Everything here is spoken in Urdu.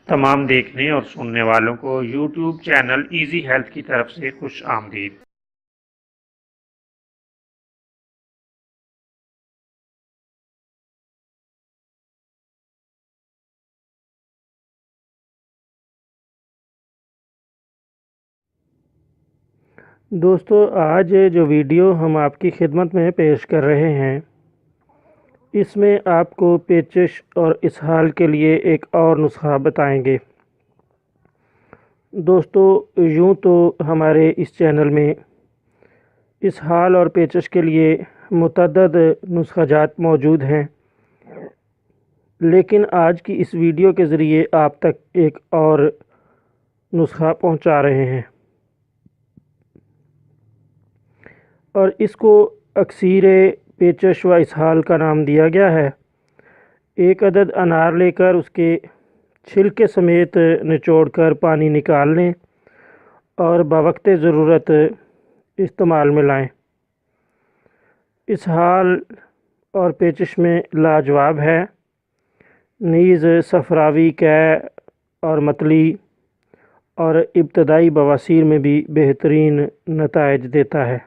تمام دیکھنے اور سننے والوں کو یوٹیوب چینل ایزی ہیلتھ کی طرف سے خوش آمدید۔ دوستو، آج جو ویڈیو ہم آپ کی خدمت میں پیش کر رہے ہیں، اس میں آپ کو پیچش اور اسہال کے لیے ایک اور نسخہ بتائیں گے۔ دوستو، یوں تو ہمارے اس چینل میں اسہال اور پیچش کے لیے متعدد نسخہ جات موجود ہیں، لیکن آج کی اس ویڈیو کے ذریعے آپ تک ایک اور نسخہ پہنچا رہے ہیں، اور اس کو اکسیر پیچش و اسہال کا نام دیا گیا ہے۔ ایک عدد انار لے کر اس کے چھلکے سمیت نچوڑ کر پانی نکال لیں اور بوقت ضرورت استعمال میں لائیں۔ اسہال اور پیچش میں لاجواب ہے، نیز صفراوی قے اور متلی اور ابتدائی بواسیر میں بھی بہترین نتائج دیتا ہے۔